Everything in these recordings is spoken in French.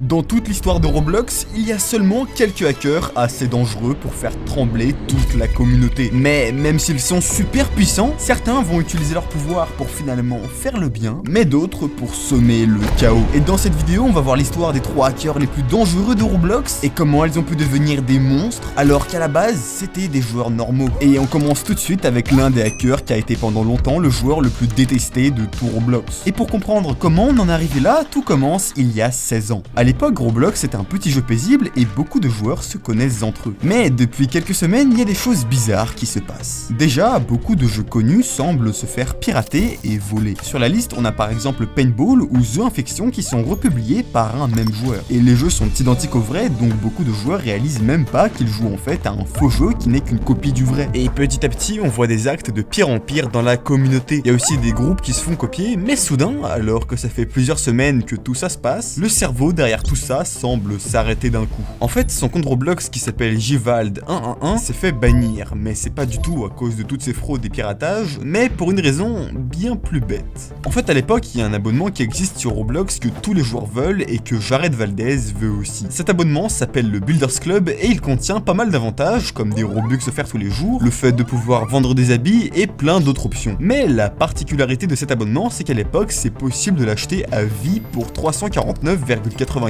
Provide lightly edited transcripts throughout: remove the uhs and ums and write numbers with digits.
Dans toute l'histoire de Roblox, il y a seulement quelques hackers assez dangereux pour faire trembler toute la communauté. Mais même s'ils sont super puissants, certains vont utiliser leur pouvoir pour finalement faire le bien, mais d'autres pour semer le chaos. Et dans cette vidéo, on va voir l'histoire des 3 hackers les plus dangereux de Roblox et comment ils ont pu devenir des monstres alors qu'à la base, c'était des joueurs normaux. Et on commence tout de suite avec l'un des hackers qui a été pendant longtemps le joueur le plus détesté de tout Roblox. Et pour comprendre comment on en est arrivé là, tout commence il y a 16 ans. À l'époque, Roblox est un petit jeu paisible et beaucoup de joueurs se connaissent entre eux. Mais depuis quelques semaines, il y a des choses bizarres qui se passent. Déjà, beaucoup de jeux connus semblent se faire pirater et voler. Sur la liste, on a par exemple Paintball ou The Infection qui sont republiés par un même joueur. Et les jeux sont identiques au vrai, donc beaucoup de joueurs réalisent même pas qu'ils jouent en fait à un faux jeu qui n'est qu'une copie du vrai. Et petit à petit, on voit des actes de pire en pire dans la communauté. Il y a aussi des groupes qui se font copier, mais soudain, alors que ça fait plusieurs semaines que tout ça se passe, le cerveau derrière tout ça semble s'arrêter d'un coup. En fait, son compte Roblox qui s'appelle Gvald111 s'est fait bannir, mais c'est pas du tout à cause de toutes ces fraudes et piratages, mais pour une raison bien plus bête. En fait, à l'époque, il y a un abonnement qui existe sur Roblox que tous les joueurs veulent et que Jared Valdez veut aussi. Cet abonnement s'appelle le Builders Club et il contient pas mal d'avantages comme des Robux offerts tous les jours, le fait de pouvoir vendre des habits et plein d'autres options. Mais la particularité de cet abonnement, c'est qu'à l'époque, c'est possible de l'acheter à vie pour 349,95 $.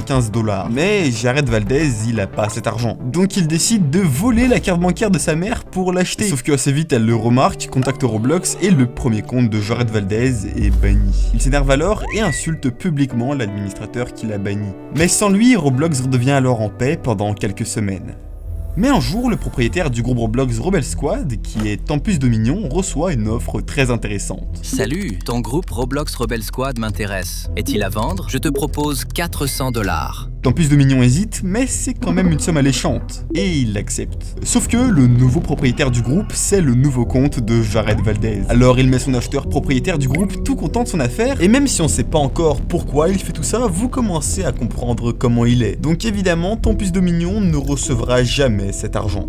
Mais Jared Valdez, il a pas cet argent. Donc il décide de voler la carte bancaire de sa mère pour l'acheter. Sauf que assez vite elle le remarque, contacte Roblox et le premier compte de Jared Valdez est banni. Il s'énerve alors et insulte publiquement l'administrateur qui l'a banni. Mais sans lui, Roblox redevient alors en paix pendant quelques semaines. Mais un jour, le propriétaire du groupe Roblox Rebel Squad, qui est Tempus Dominion, reçoit une offre très intéressante. Salut, ton groupe Roblox Rebel Squad m'intéresse. Est-il à vendre? Je te propose 400 $. Tempus Dominion hésite, mais c'est quand même une somme alléchante, et il l'accepte. Sauf que le nouveau propriétaire du groupe, c'est le nouveau compte de Jared Valdez. Alors il met son acheteur propriétaire du groupe tout content de son affaire, et même si on sait pas encore pourquoi il fait tout ça, vous commencez à comprendre comment il est. Donc évidemment, Tempus Dominion ne recevra jamais cet argent.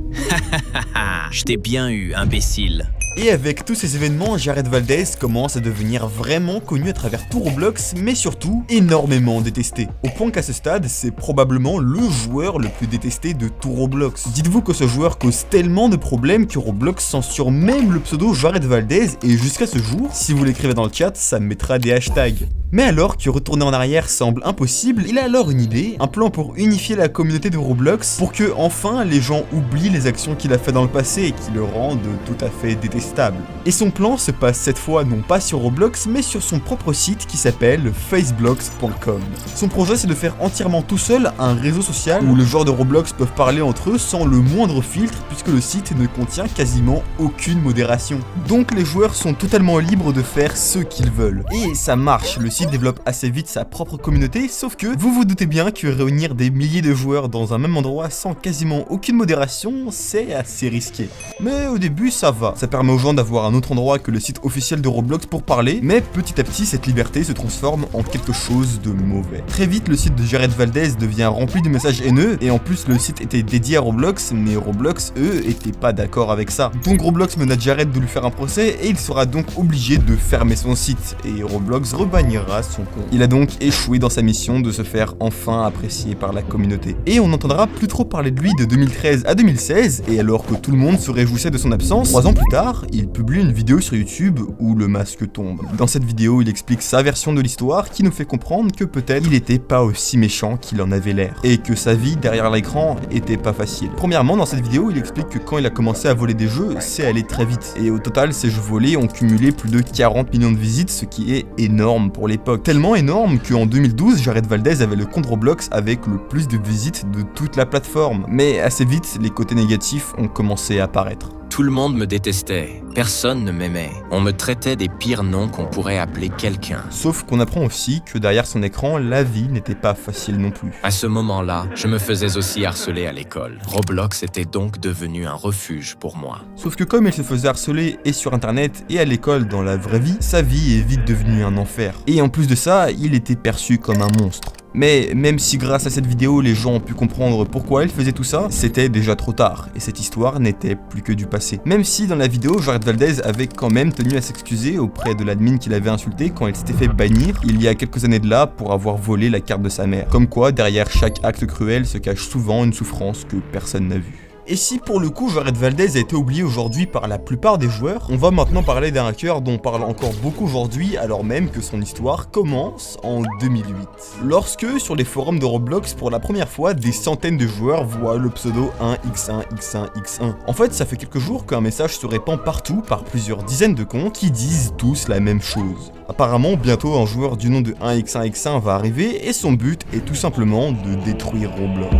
Je t'ai bien eu, imbécile. Et avec tous ces événements, Jared Valdez commence à devenir vraiment connu à travers tout Roblox, mais surtout énormément détesté. Au point qu'à ce stade, c'est probablement le joueur le plus détesté de tout Roblox. Dites-vous que ce joueur cause tellement de problèmes que Roblox censure même le pseudo Jared Valdez, et jusqu'à ce jour, si vous l'écrivez dans le chat, ça mettra des hashtags. Mais alors que retourner en arrière semble impossible, il a alors une idée, un plan pour unifier la communauté de Roblox pour que enfin les gens oublient les actions qu'il a fait dans le passé et qui le rendent tout à fait détestable. Et son plan se passe cette fois non pas sur Roblox mais sur son propre site qui s'appelle faceblocks.com. Son projet c'est de faire entièrement tout seul un réseau social où les joueurs de Roblox peuvent parler entre eux sans le moindre filtre puisque le site ne contient quasiment aucune modération. Donc les joueurs sont totalement libres de faire ce qu'ils veulent. Et ça marche, le site développe assez vite sa propre communauté, sauf que vous vous doutez bien que réunir des milliers de joueurs dans un même endroit sans quasiment aucune modération, c'est assez risqué. Mais au début ça va, ça permet aux gens d'avoir un autre endroit que le site officiel de Roblox pour parler, mais petit à petit cette liberté se transforme en quelque chose de mauvais. Très vite le site de Jared Valdez devient rempli de messages haineux, et en plus le site était dédié à Roblox, mais Roblox eux étaient pas d'accord avec ça. Donc Roblox menace Jared de lui faire un procès, et il sera donc obligé de fermer son site, et Roblox rebannira son compte. Il a donc échoué dans sa mission de se faire enfin apprécier par la communauté. Et on n'entendra plus trop parler de lui de 2013 à 2016, et alors que tout le monde se réjouissait de son absence, 3 ans plus tard, il publie une vidéo sur YouTube où le masque tombe. Dans cette vidéo, il explique sa version de l'histoire qui nous fait comprendre que peut-être il était pas aussi méchant qu'il en avait l'air, et que sa vie derrière l'écran était pas facile. Premièrement, dans cette vidéo, il explique que quand il a commencé à voler des jeux, c'est allé très vite, et au total, ces jeux volés ont cumulé plus de 40 millions de visites, ce qui est énorme pour l'époque. Tellement énorme qu'en 2012, Jared Valdez avait le compte Roblox avec le plus de visites de toute la plateforme. Mais assez vite, les côtés négatifs ont commencé à apparaître. Tout le monde me détestait, personne ne m'aimait. On me traitait des pires noms qu'on pourrait appeler quelqu'un. Sauf qu'on apprend aussi que derrière son écran, la vie n'était pas facile non plus. À ce moment-là, je me faisais aussi harceler à l'école. Roblox était donc devenu un refuge pour moi. Sauf que comme il se faisait harceler et sur internet et à l'école dans la vraie vie, sa vie est vite devenue un enfer. Et en plus de ça, il était perçu comme un monstre. Mais même si grâce à cette vidéo les gens ont pu comprendre pourquoi il faisait tout ça, c'était déjà trop tard, et cette histoire n'était plus que du passé. Même si dans la vidéo, Jared Valdez avait quand même tenu à s'excuser auprès de l'admin qui l'avait insulté quand il s'était fait bannir il y a quelques années de là pour avoir volé la carte de sa mère. Comme quoi, derrière chaque acte cruel se cache souvent une souffrance que personne n'a vue. Et si pour le coup Jared Valdez a été oublié aujourd'hui par la plupart des joueurs, on va maintenant parler d'un hacker dont on parle encore beaucoup aujourd'hui alors même que son histoire commence en 2008. Lorsque sur les forums de Roblox pour la première fois des centaines de joueurs voient le pseudo 1x1x1x1. En fait ça fait quelques jours qu'un message se répand partout par plusieurs dizaines de comptes qui disent tous la même chose. Apparemment bientôt un joueur du nom de 1x1x1 va arriver et son but est tout simplement de détruire Roblox.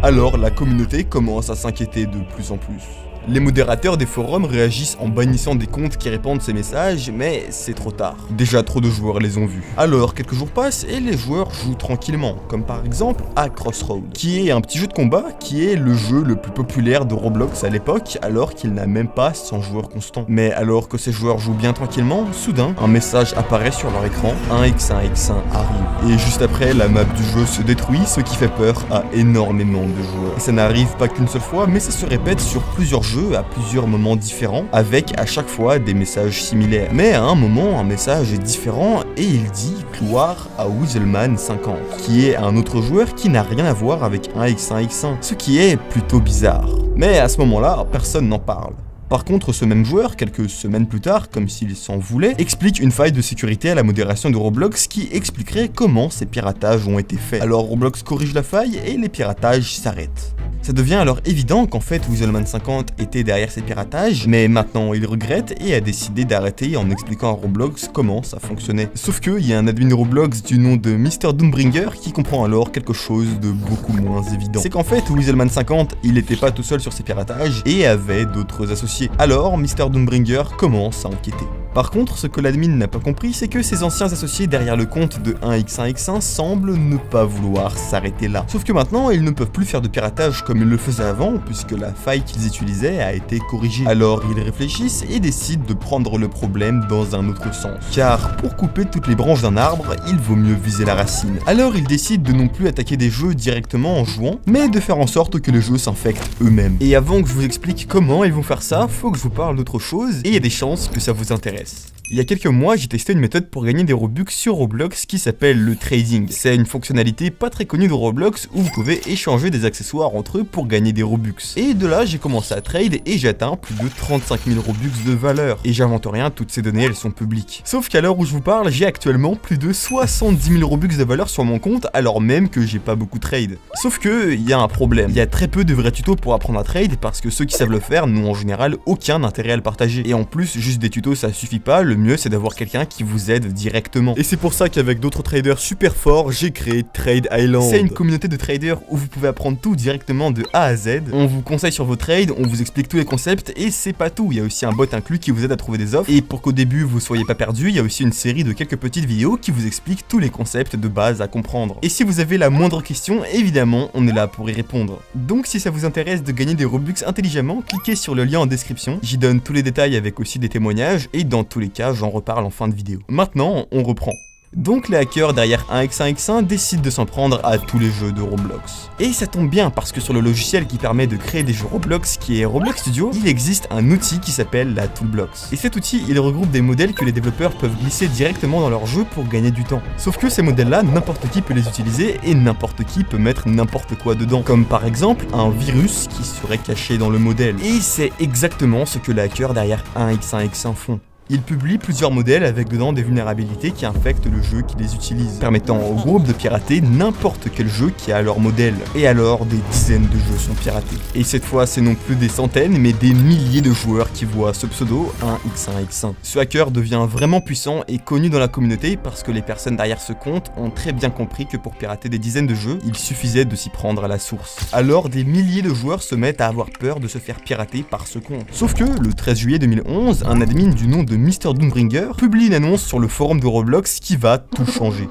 Alors la communauté commence à s'inquiéter de plus en plus. Les modérateurs des forums réagissent en bannissant des comptes qui répandent ces messages, mais c'est trop tard. Déjà trop de joueurs les ont vus. Alors quelques jours passent et les joueurs jouent tranquillement, comme par exemple à Crossroads, qui est un petit jeu de combat qui est le jeu le plus populaire de Roblox à l'époque, alors qu'il n'a même pas 100 joueurs constants. Mais alors que ces joueurs jouent bien tranquillement, soudain, un message apparaît sur leur écran, 1x1x1 arrive. Et juste après, la map du jeu se détruit, ce qui fait peur à énormément de joueurs. Et ça n'arrive pas qu'une seule fois, mais ça se répète sur plusieurs jeux à plusieurs moments différents, avec à chaque fois des messages similaires. Mais à un moment, un message est différent et il dit gloire à Weaselman50, qui est un autre joueur qui n'a rien à voir avec 1x1x1, ce qui est plutôt bizarre. Mais à ce moment-là, personne n'en parle. Par contre, ce même joueur, quelques semaines plus tard, comme s'il s'en voulait, explique une faille de sécurité à la modération de Roblox qui expliquerait comment ces piratages ont été faits. Alors Roblox corrige la faille et les piratages s'arrêtent. Ça devient alors évident qu'en fait Weaselman50 était derrière ces piratages, mais maintenant il regrette et a décidé d'arrêter en expliquant à Roblox comment ça fonctionnait. Sauf qu'il y a un admin Roblox du nom de Mr Doombringer qui comprend alors quelque chose de beaucoup moins évident. C'est qu'en fait Weaselman50 il était pas tout seul sur ces piratages et avait d'autres associés. Alors Mr Doombringer commence à enquêter. Par contre, ce que l'admin n'a pas compris, c'est que ses anciens associés derrière le compte de 1x1x1 semblent ne pas vouloir s'arrêter là. Sauf que maintenant, ils ne peuvent plus faire de piratage comme ils le faisaient avant, puisque la faille qu'ils utilisaient a été corrigée. Alors ils réfléchissent et décident de prendre le problème dans un autre sens. Car pour couper toutes les branches d'un arbre, il vaut mieux viser la racine. Alors ils décident de non plus attaquer des jeux directement en jouant, mais de faire en sorte que les jeux s'infectent eux-mêmes. Et avant que je vous explique comment ils vont faire ça, faut que je vous parle d'autre chose, et il y a des chances que ça vous intéresse. Il y a quelques mois, j'ai testé une méthode pour gagner des Robux sur Roblox qui s'appelle le trading. C'est une fonctionnalité pas très connue de Roblox où vous pouvez échanger des accessoires entre eux pour gagner des Robux. Et de là, j'ai commencé à trade et j'ai atteint plus de 35 000 Robux de valeur. Et j'invente rien, toutes ces données elles sont publiques. Sauf qu'à l'heure où je vous parle, j'ai actuellement plus de 70 000 Robux de valeur sur mon compte alors même que j'ai pas beaucoup trade. Sauf que il y a un problème. Il y a très peu de vrais tutos pour apprendre à trade parce que ceux qui savent le faire n'ont en général aucun intérêt à le partager. Et en plus, juste des tutos ça suffit pas, le mieux c'est d'avoir quelqu'un qui vous aide directement. Et c'est pour ça qu'avec d'autres traders super forts, j'ai créé Trade Island. C'est une communauté de traders où vous pouvez apprendre tout directement de A à Z. On vous conseille sur vos trades, on vous explique tous les concepts et c'est pas tout. Il y a aussi un bot inclus qui vous aide à trouver des offres. Et pour qu'au début vous soyez pas perdu, il y a aussi une série de quelques petites vidéos qui vous expliquent tous les concepts de base à comprendre. Et si vous avez la moindre question, évidemment, on est là pour y répondre. Donc si ça vous intéresse de gagner des Robux intelligemment, cliquez sur le lien en description. J'y donne tous les détails avec aussi des témoignages et dans tous les cas, j'en reparle en fin de vidéo. Maintenant, on reprend. Donc les hackers derrière 1x1x1 décident de s'en prendre à tous les jeux de Roblox. Et ça tombe bien parce que sur le logiciel qui permet de créer des jeux Roblox qui est Roblox Studio, il existe un outil qui s'appelle la Toolbox. Et cet outil, il regroupe des modèles que les développeurs peuvent glisser directement dans leur jeu pour gagner du temps. Sauf que ces modèles-là, n'importe qui peut les utiliser et n'importe qui peut mettre n'importe quoi dedans. Comme par exemple un virus qui serait caché dans le modèle. Et c'est exactement ce que les hackers derrière 1x1x1 font. Ils publient plusieurs modèles avec dedans des vulnérabilités qui infectent le jeu qui les utilise, permettant au groupe de pirater n'importe quel jeu qui a leur modèle. Et alors, des dizaines de jeux sont piratés. Et cette fois, c'est non plus des centaines, mais des milliers de joueurs qui voient ce pseudo 1x1x1. Ce hacker devient vraiment puissant et connu dans la communauté parce que les personnes derrière ce compte ont très bien compris que pour pirater des dizaines de jeux, il suffisait de s'y prendre à la source. Alors, des milliers de joueurs se mettent à avoir peur de se faire pirater par ce compte. Sauf que, le 13 juillet 2011, un admin du nom de Mr Doombringer publie une annonce sur le forum de Roblox qui va tout changer.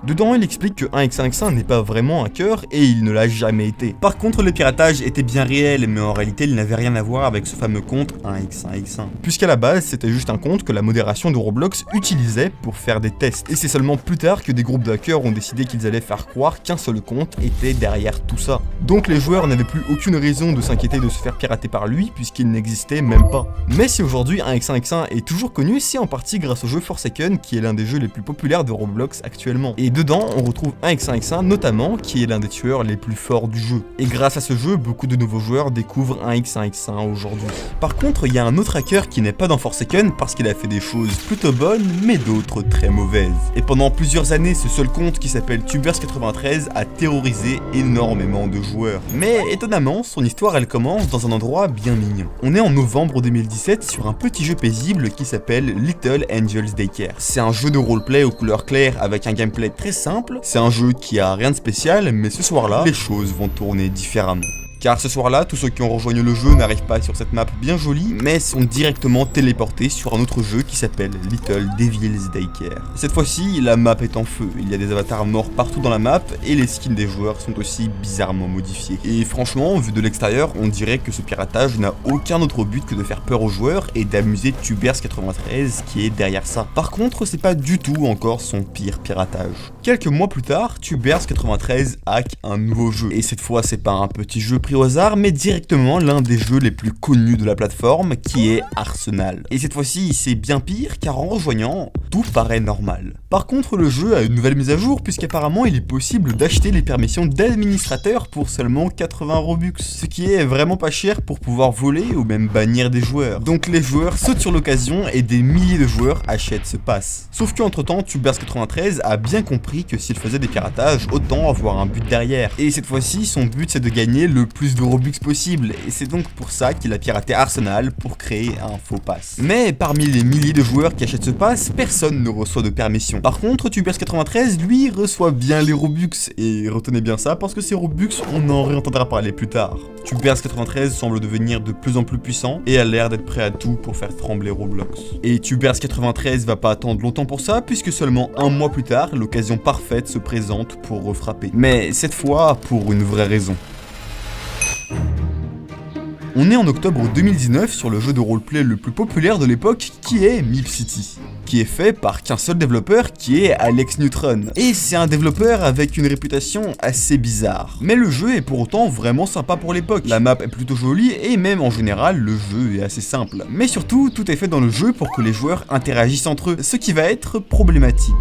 Dedans, il explique que 1x1x1 n'est pas vraiment un hacker et il ne l'a jamais été. Par contre, le piratage était bien réel, mais en réalité, il n'avait rien à voir avec ce fameux compte 1x1x1. Puisqu'à la base, c'était juste un compte que la modération de Roblox utilisait pour faire des tests. Et c'est seulement plus tard que des groupes de hackers ont décidé qu'ils allaient faire croire qu'un seul compte était derrière tout ça. Donc les joueurs n'avaient plus aucune raison de s'inquiéter de se faire pirater par lui, puisqu'il n'existait même pas. Mais si aujourd'hui 1x1x1 est toujours connu, c'est en partie grâce au jeu Forsaken, qui est l'un des jeux les plus populaires de Roblox actuellement. Et dedans, on retrouve 1x1x1 notamment, qui est l'un des tueurs les plus forts du jeu. Et grâce à ce jeu, beaucoup de nouveaux joueurs découvrent 1x1x1 aujourd'hui. Par contre, il y a un autre hacker qui n'est pas dans Forsaken parce qu'il a fait des choses plutôt bonnes, mais d'autres très mauvaises. Et pendant plusieurs années, ce seul compte qui s'appelle Tubers93 a terrorisé énormément de joueurs. Mais étonnamment, son histoire elle commence dans un endroit bien mignon. On est en novembre 2017 sur un petit jeu paisible qui s'appelle Little Angels Daycare. C'est un jeu de roleplay aux couleurs claires avec un gameplay très simple. C'est un jeu qui a rien de spécial, mais ce soir-là, les choses vont tourner différemment. Car ce soir-là, tous ceux qui ont rejoint le jeu n'arrivent pas sur cette map bien jolie, mais sont directement téléportés sur un autre jeu qui s'appelle Little Devil's Daycare. Cette fois-ci, la map est en feu, il y a des avatars morts partout dans la map, et les skins des joueurs sont aussi bizarrement modifiés. Et franchement, vu de l'extérieur, on dirait que ce piratage n'a aucun autre but que de faire peur aux joueurs et d'amuser Tubers93 qui est derrière ça. Par contre, c'est pas du tout encore son pire piratage. Quelques mois plus tard, Tubers93 hack un nouveau jeu, et cette fois c'est pas un petit jeu pris au hasard, mais directement l'un des jeux les plus connus de la plateforme, qui est Arsenal. Et cette fois-ci, c'est bien pire, car en rejoignant, tout paraît normal. Par contre, le jeu a une nouvelle mise à jour, puisqu'apparemment il est possible d'acheter les permissions d'administrateur pour seulement 80 Robux, ce qui est vraiment pas cher pour pouvoir voler ou même bannir des joueurs. Donc les joueurs sautent sur l'occasion et des milliers de joueurs achètent ce pass. Sauf qu'entre temps, Tubers93 a bien compris que s'il faisait des piratages, autant avoir un but derrière. Et cette fois-ci, son but c'est de gagner le plus de Robux possible, et c'est donc pour ça qu'il a piraté Arsenal pour créer un faux pass. Mais parmi les milliers de joueurs qui achètent ce pass, personne ne reçoit de permission. Par contre, Tubers93 lui reçoit bien les Robux, et retenez bien ça parce que ces Robux on en réentendra parler plus tard. Tubers93 semble devenir de plus en plus puissant et a l'air d'être prêt à tout pour faire trembler Roblox. Et Tubers93 va pas attendre longtemps pour ça, puisque seulement un mois plus tard, l'occasion parfaite se présente pour refrapper. Mais cette fois pour une vraie raison. On est en octobre 2019 sur le jeu de roleplay le plus populaire de l'époque qui est Mip City, qui est fait par qu'un seul développeur qui est Alex Neutron. Et c'est un développeur avec une réputation assez bizarre. Mais le jeu est pour autant vraiment sympa pour l'époque. La map est plutôt jolie et même en général le jeu est assez simple. Mais surtout tout est fait dans le jeu pour que les joueurs interagissent entre eux, ce qui va être problématique.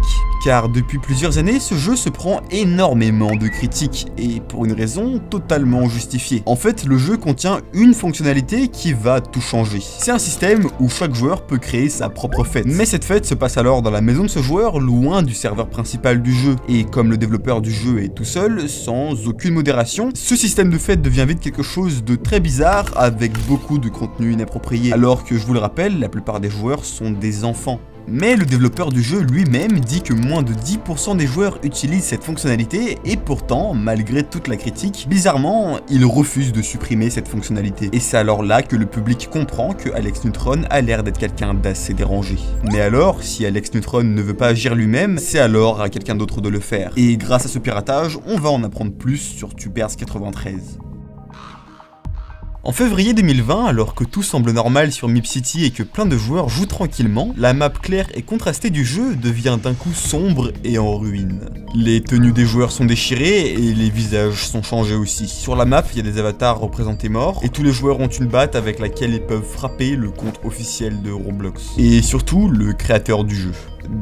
Car depuis plusieurs années ce jeu se prend énormément de critiques et pour une raison totalement justifiée. En fait le jeu contient une fonctionnalité qui va tout changer. C'est un système où chaque joueur peut créer sa propre fête. Mais cette fête se passe alors dans la maison de ce joueur, loin du serveur principal du jeu. Et comme le développeur du jeu est tout seul, sans aucune modération, ce système de fête devient vite quelque chose de très bizarre avec beaucoup de contenu inapproprié. Alors que je vous le rappelle, la plupart des joueurs sont des enfants. Mais le développeur du jeu lui-même dit que moins de 10% des joueurs utilisent cette fonctionnalité et pourtant, malgré toute la critique, bizarrement, il refuse de supprimer cette fonctionnalité. Et c'est alors là que le public comprend que Alex Neutron a l'air d'être quelqu'un d'assez dérangé. Mais alors, si Alex Neutron ne veut pas agir lui-même, c'est alors à quelqu'un d'autre de le faire. Et grâce à ce piratage, on va en apprendre plus sur Tubers93. En février 2020, alors que tout semble normal sur Mip City et que plein de joueurs jouent tranquillement, la map claire et contrastée du jeu devient d'un coup sombre et en ruine. Les tenues des joueurs sont déchirées et les visages sont changés aussi. Sur la map, il y a des avatars représentés morts et tous les joueurs ont une batte avec laquelle ils peuvent frapper le compte officiel de Roblox. Et surtout, le créateur du jeu.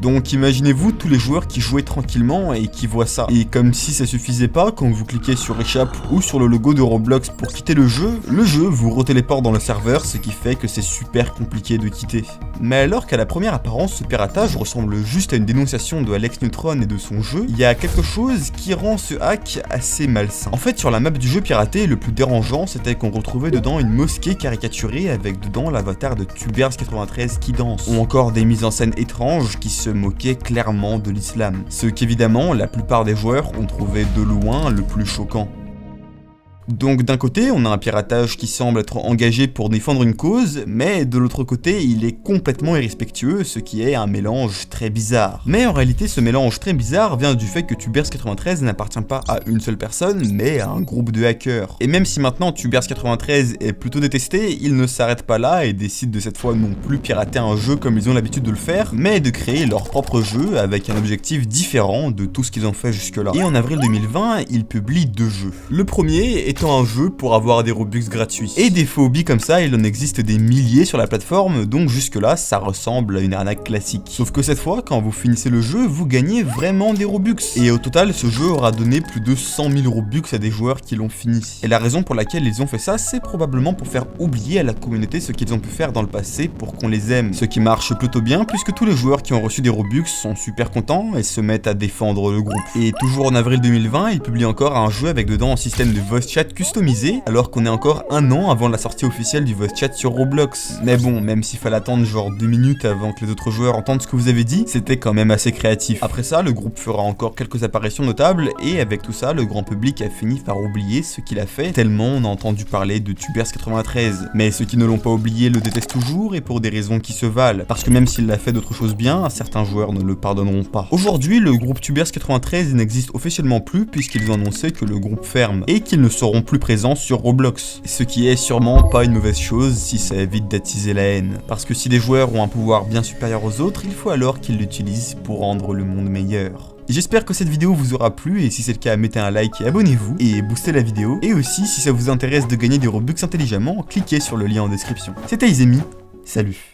Donc imaginez-vous tous les joueurs qui jouaient tranquillement et qui voient ça. Et comme si ça suffisait pas, quand vous cliquez sur échappe ou sur le logo de Roblox pour quitter le jeu vous retéléporte dans le serveur, ce qui fait que c'est super compliqué de quitter. Mais alors qu'à la première apparence, ce piratage ressemble juste à une dénonciation de Alex Neutron et de son jeu, il y a quelque chose qui rend ce hack assez malsain. En fait, sur la map du jeu piraté, le plus dérangeant, c'était qu'on retrouvait dedans une mosquée caricaturée avec dedans l'avatar de Tubers93 qui danse, ou encore des mises en scène étranges qui se moquaient clairement de l'islam, ce qu'évidemment la plupart des joueurs ont trouvé de loin le plus choquant. Donc d'un côté, on a un piratage qui semble être engagé pour défendre une cause, mais de l'autre côté, il est complètement irrespectueux, ce qui est un mélange très bizarre. Mais en réalité, ce mélange très bizarre vient du fait que Tubers93 n'appartient pas à une seule personne, mais à un groupe de hackers. Et même si maintenant Tubers93 est plutôt détesté, ils ne s'arrêtent pas là et décident de cette fois non plus pirater un jeu comme ils ont l'habitude de le faire, mais de créer leur propre jeu avec un objectif différent de tout ce qu'ils ont fait jusque-là. Et en avril 2020, ils publient 2 jeux. Le premier étant un jeu pour avoir des Robux gratuits. Et des faux hobbies comme ça, il en existe des milliers sur la plateforme, donc jusque-là, ça ressemble à une arnaque classique. Sauf que cette fois, quand vous finissez le jeu, vous gagnez vraiment des Robux. Et au total, ce jeu aura donné plus de 100 000 Robux à des joueurs qui l'ont fini. Et la raison pour laquelle ils ont fait ça, c'est probablement pour faire oublier à la communauté ce qu'ils ont pu faire dans le passé pour qu'on les aime. Ce qui marche plutôt bien, puisque tous les joueurs qui ont reçu des Robux sont super contents et se mettent à défendre le groupe. Et toujours en avril 2020, ils publient encore un jeu avec dedans un système de voice chat customisé, alors qu'on est encore un an avant la sortie officielle du voice chat sur Roblox. Mais bon, même s'il fallait attendre genre 2 minutes avant que les autres joueurs entendent ce que vous avez dit, c'était quand même assez créatif. Après ça, le groupe fera encore quelques apparitions notables, et avec tout ça, le grand public a fini par oublier ce qu'il a fait, tellement on a entendu parler de Tubers93. Mais ceux qui ne l'ont pas oublié le détestent toujours, et pour des raisons qui se valent, parce que même s'il a fait d'autres choses bien, certains joueurs ne le pardonneront pas. Aujourd'hui, le groupe Tubers93 n'existe officiellement plus, puisqu'ils ont annoncé que le groupe ferme, et qu'ils ne seront plus présents sur Roblox. Ce qui est sûrement pas une mauvaise chose si ça évite d'attiser la haine. Parce que si des joueurs ont un pouvoir bien supérieur aux autres, il faut alors qu'ils l'utilisent pour rendre le monde meilleur. J'espère que cette vidéo vous aura plu, et si c'est le cas, mettez un like et abonnez-vous, et boostez la vidéo. Et aussi, si ça vous intéresse de gagner des Robux intelligemment, cliquez sur le lien en description. C'était Izemi, salut.